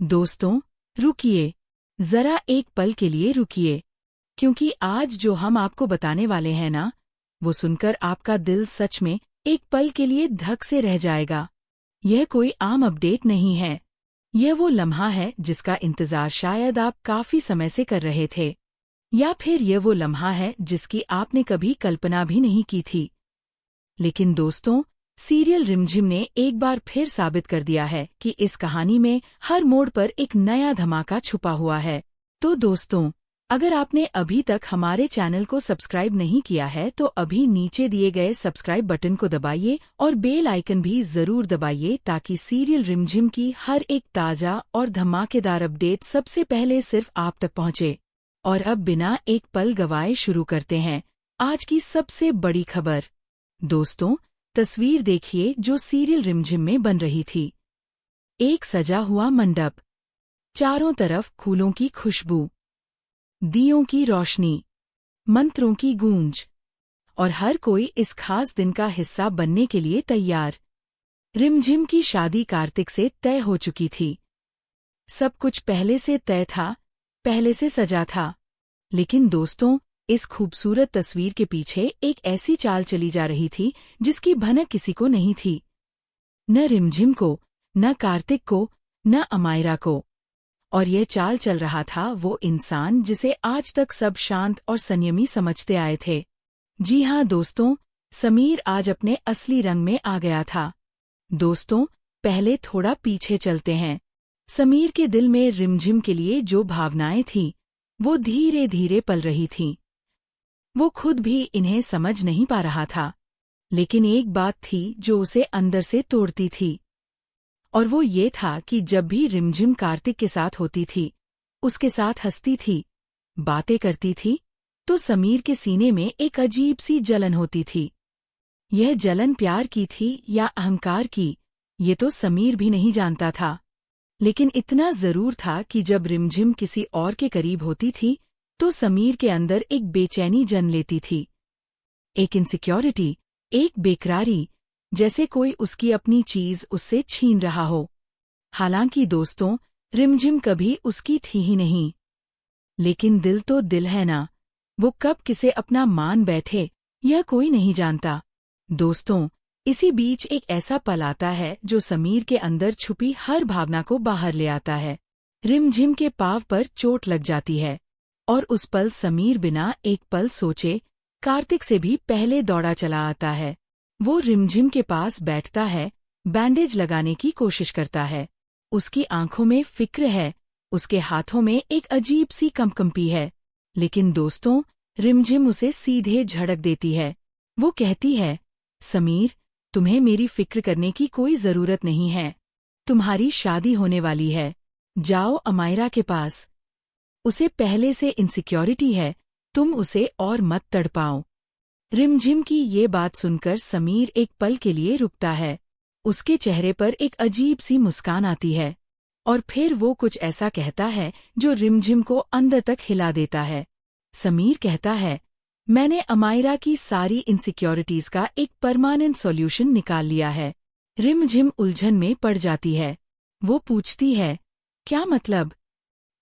दोस्तों, रुकिए, जरा एक पल के लिए रुकिए, क्योंकि आज जो हम आपको बताने वाले हैं ना, वो सुनकर आपका दिल सच में एक पल के लिए धक से रह जाएगा। यह कोई आम अपडेट नहीं है। यह वो लम्हा है जिसका इंतजार शायद आप काफी समय से कर रहे थे, या फिर यह वो लम्हा है जिसकी आपने कभी कल्पना भी नहीं की थी। लेकिन दोस्तों, सीरियल रिमझिम ने एक बार फिर साबित कर दिया है कि इस कहानी में हर मोड़ पर एक नया धमाका छुपा हुआ है। तो दोस्तों, अगर आपने अभी तक हमारे चैनल को सब्सक्राइब नहीं किया है तो अभी नीचे दिए गए सब्सक्राइब बटन को दबाइए और बेल आइकन भी जरूर दबाइए ताकि सीरियल रिमझिम की हर एक ताजा और धमाकेदार अपडेट सबसे पहले सिर्फ आप तक पहुंचे। और अब बिना एक पल गवाए शुरू करते हैं आज की सबसे बड़ी खबर। दोस्तों, तस्वीर देखिए जो सीरियल रिमझिम में बन रही थी। एक सजा हुआ मंडप, चारों तरफ फूलों की खुशबू, दियों की रोशनी, मंत्रों की गूंज, और हर कोई इस खास दिन का हिस्सा बनने के लिए तैयार। रिमझिम की शादी कार्तिक से तय हो चुकी थी। सब कुछ पहले से तय था, पहले से सजा था। लेकिन दोस्तों, इस खूबसूरत तस्वीर के पीछे एक ऐसी चाल चली जा रही थी जिसकी भनक किसी को नहीं थी। न रिमझिम को, न कार्तिक को, न अमायरा को। और यह चाल चल रहा था वो इंसान जिसे आज तक सब शांत और संयमी समझते आए थे। जी हाँ दोस्तों, समीर आज अपने असली रंग में आ गया था। दोस्तों, पहले थोड़ा पीछे चलते हैं। समीर के दिल में रिमझिम के लिए जो भावनाएं थीं, वो धीरे धीरे पल रही थीं। वो खुद भी इन्हें समझ नहीं पा रहा था, लेकिन एक बात थी जो उसे अंदर से तोड़ती थी। और वो ये था कि जब भी रिमझिम कार्तिक के साथ होती थी, उसके साथ हंसती थी, बातें करती थी, तो समीर के सीने में एक अजीब सी जलन होती थी। यह जलन प्यार की थी या अहंकार की, ये तो समीर भी नहीं जानता था। लेकिन इतना जरूर था कि जब रिमझिम किसी और के करीब होती थी तो समीर के अंदर एक बेचैनी जन्म लेती थी, एक इनसिक्योरिटी, एक बेकरारी, जैसे कोई उसकी अपनी चीज उससे छीन रहा हो। हालांकि दोस्तों, रिमझिम कभी उसकी थी ही नहीं। लेकिन दिल तो दिल है ना, वो कब किसे अपना मान बैठे यह कोई नहीं जानता। दोस्तों, इसी बीच एक ऐसा पल आता है जो समीर के अंदर छुपी हर भावना को बाहर ले आता है। रिमझिम के पाँव पर चोट लग जाती है, और उस पल समीर बिना एक पल सोचे कार्तिक से भी पहले दौड़ा चला आता है। वो रिमझिम के पास बैठता है, बैंडेज लगाने की कोशिश करता है। उसकी आंखों में फिक्र है, उसके हाथों में एक अजीब सी कंपकंपी है। लेकिन दोस्तों, रिमझिम उसे सीधे झड़क देती है। वो कहती है, समीर, तुम्हें मेरी फिक्र करने की कोई जरूरत नहीं है। तुम्हारी शादी होने वाली है, जाओ अमायरा के पास। उसे पहले से इनसिक्योरिटी है, तुम उसे और मत तड़पाओ। रिमझिम की ये बात सुनकर समीर एक पल के लिए रुकता है। उसके चेहरे पर एक अजीब सी मुस्कान आती है, और फिर वो कुछ ऐसा कहता है जो रिमझिम को अंदर तक हिला देता है। समीर कहता है, मैंने अमायरा की सारी इनसिक्योरिटीज का एक परमानेंट सॉल्यूशन निकाल लिया है। रिमझिम उलझन में पड़ जाती है। वो पूछती है, क्या मतलब?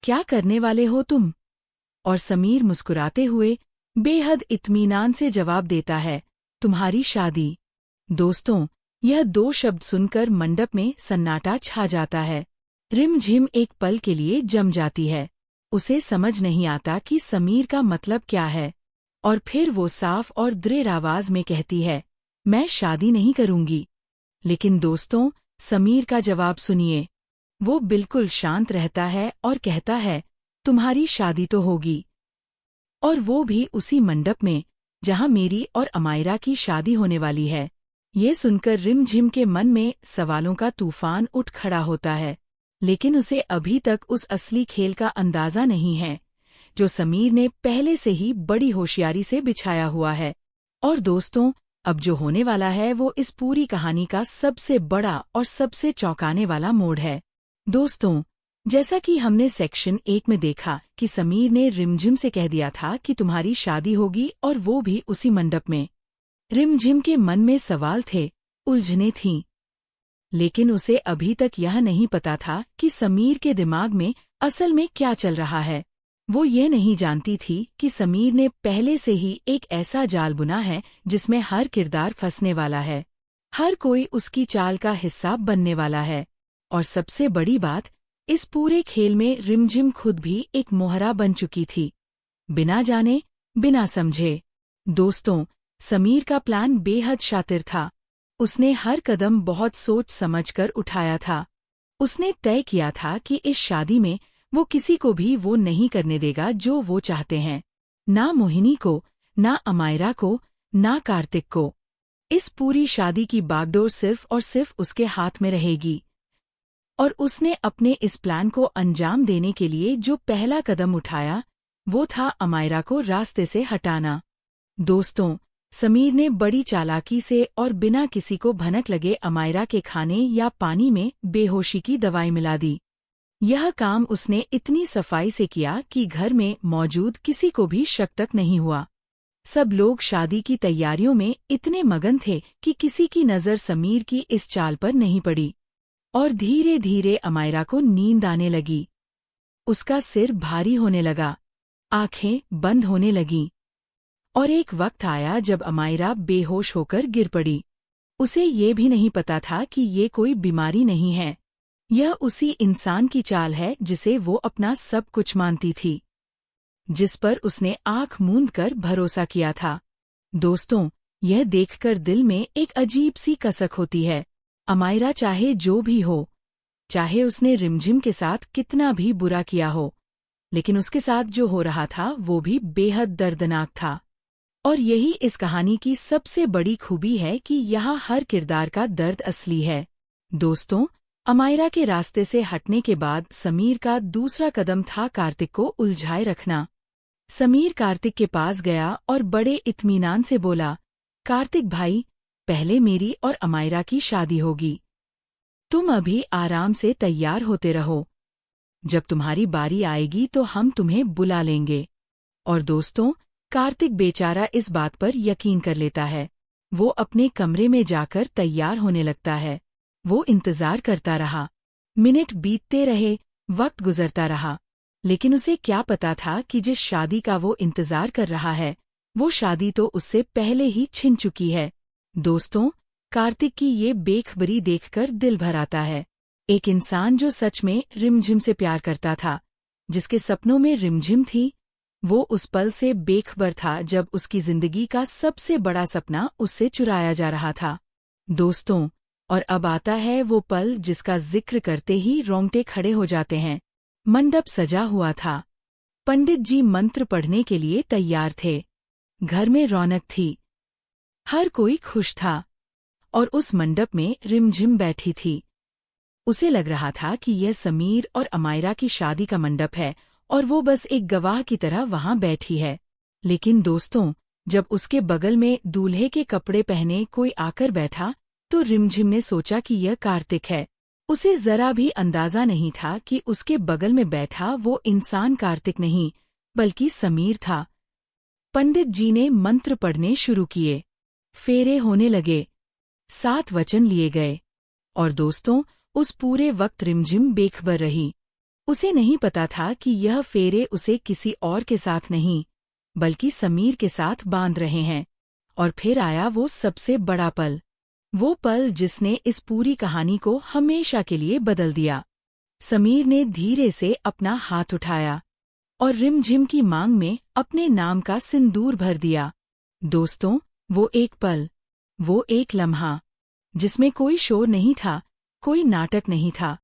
क्या करने वाले हो तुम? और समीर मुस्कुराते हुए बेहद इत्मीनान से जवाब देता है, तुम्हारी शादी। दोस्तों, यह दो शब्द सुनकर मंडप में सन्नाटा छा जाता है। रिमझिम एक पल के लिए जम जाती है। उसे समझ नहीं आता कि समीर का मतलब क्या है। और फिर वो साफ और दृढ़ आवाज में कहती है, मैं शादी नहीं करूंगी। लेकिन दोस्तों, समीर का जवाब सुनिए। वो बिल्कुल शांत रहता है और कहता है, तुम्हारी शादी तो होगी, और वो भी उसी मंडप में जहां मेरी और अमायरा की शादी होने वाली है। ये सुनकर रिमझिम के मन में सवालों का तूफान उठ खड़ा होता है, लेकिन उसे अभी तक उस असली खेल का अंदाजा नहीं है जो समीर ने पहले से ही बड़ी होशियारी से बिछाया हुआ है। और दोस्तों, अब जो होने वाला है वो इस पूरी कहानी का सबसे बड़ा और सबसे चौंकाने वाला मोड़ है। दोस्तों, जैसा कि हमने सेक्शन 1 में देखा कि समीर ने रिमझिम से कह दिया था कि तुम्हारी शादी होगी, और वो भी उसी मंडप में। रिमझिम के मन में सवाल थे, उलझनें थीं। लेकिन उसे अभी तक यह नहीं पता था कि समीर के दिमाग में असल में क्या चल रहा है। वो ये नहीं जानती थी कि समीर ने पहले से ही एक ऐसा जाल बुना है जिसमें हर किरदार फंसने वाला है, हर कोई उसकी चाल का हिस्सा बनने वाला है। और सबसे बड़ी बात, इस पूरे खेल में रिमझिम खुद भी एक मोहरा बन चुकी थी, बिना जाने बिना समझे। दोस्तों, समीर का प्लान बेहद शातिर था। उसने हर कदम बहुत सोच समझकर उठाया था। उसने तय किया था कि इस शादी में वो किसी को भी वो नहीं करने देगा जो वो चाहते हैं, ना मोहिनी को, ना अमायरा को, ना कार्तिक को। इस पूरी शादी की बागडोर सिर्फ और सिर्फ उसके हाथ में रहेगी। और उसने अपने इस प्लान को अंजाम देने के लिए जो पहला कदम उठाया, वो था अमायरा को रास्ते से हटाना। दोस्तों, समीर ने बड़ी चालाकी से और बिना किसी को भनक लगे अमायरा के खाने या पानी में बेहोशी की दवाई मिला दी। यह काम उसने इतनी सफाई से किया कि घर में मौजूद किसी को भी शक तक नहीं हुआ। सब लोग शादी की तैयारियों में इतने मगन थे कि किसी की नज़र समीर की इस चाल पर नहीं पड़ी। और धीरे धीरे अमायरा को नींद आने लगी। उसका सिर भारी होने लगा, आंखें बंद होने लगीं। और एक वक्त आया जब अमायरा बेहोश होकर गिर पड़ी। उसे ये भी नहीं पता था कि ये कोई बीमारी नहीं है, यह उसी इंसान की चाल है जिसे वो अपना सब कुछ मानती थी, जिस पर उसने आंख मूंद कर भरोसा किया था। दोस्तों, यह देखकर दिल में एक अजीब सी कसक होती है। अमायरा चाहे जो भी हो, चाहे उसने रिमझिम के साथ कितना भी बुरा किया हो, लेकिन उसके साथ जो हो रहा था वो भी बेहद दर्दनाक था। और यही इस कहानी की सबसे बड़ी खूबी है कि यहाँ हर किरदार का दर्द असली है। दोस्तों, अमायरा के रास्ते से हटने के बाद समीर का दूसरा कदम था कार्तिक को उलझाए रखना। समीर कार्तिक के पास गया और बड़े इत्मीनान से बोला, कार्तिक भाई, पहले मेरी और अमायरा की शादी होगी। तुम अभी आराम से तैयार होते रहो। जब तुम्हारी बारी आएगी तो हम तुम्हें बुला लेंगे। और दोस्तों, कार्तिक बेचारा इस बात पर यकीन कर लेता है। वो अपने कमरे में जाकर तैयार होने लगता है। वो इंतजार करता रहा। मिनट बीतते रहे, वक्त गुजरता रहा, लेकिन उसे क्या पता था कि जिस शादी का वो इंतजार कर रहा है, वो शादी तो उससे पहले ही छिन चुकी है। दोस्तों, कार्तिक की ये बेखबरी देखकर दिल भर आता है। एक इंसान जो सच में रिमझिम से प्यार करता था, जिसके सपनों में रिमझिम थी, वो उस पल से बेखबर था जब उसकी जिंदगी का सबसे बड़ा सपना उससे चुराया जा रहा था। दोस्तों, और अब आता है वो पल जिसका जिक्र करते ही रोंगटे खड़े हो जाते हैं। मंडप सजा हुआ था। पंडित जी मंत्र पढ़ने के लिए तैयार थे। घर में रौनक थी। हर कोई खुश था। और उस मंडप में रिमझिम बैठी थी। उसे लग रहा था कि यह समीर और अमायरा की शादी का मंडप है और वो बस एक गवाह की तरह वहां बैठी है। लेकिन दोस्तों, जब उसके बगल में दूल्हे के कपड़े पहने कोई आकर बैठा, तो रिमझिम ने सोचा कि यह कार्तिक है। उसे जरा भी अंदाजा नहीं था कि उसके बगल में बैठा वो इंसान कार्तिक नहीं, बल्कि समीर था। पंडित जी ने मंत्र पढ़ने शुरू किए। फेरे होने लगे। 7 वचन लिए गए। और दोस्तों, उस पूरे वक्त रिमझिम बेखबर रही। उसे नहीं पता था कि यह फेरे उसे किसी और के साथ नहीं, बल्कि समीर के साथ बांध रहे हैं। और फिर आया वो सबसे बड़ा पल। वो पल जिसने इस पूरी कहानी को हमेशा के लिए बदल दिया। समीर ने धीरे से अपना हाथ उठाया और रिमझिम की मांग में अपने नाम का सिंदूर भर दिया। दोस्तों, वो एक पल, वो एक लम्हा, जिसमें कोई शोर नहीं था, कोई नाटक नहीं था,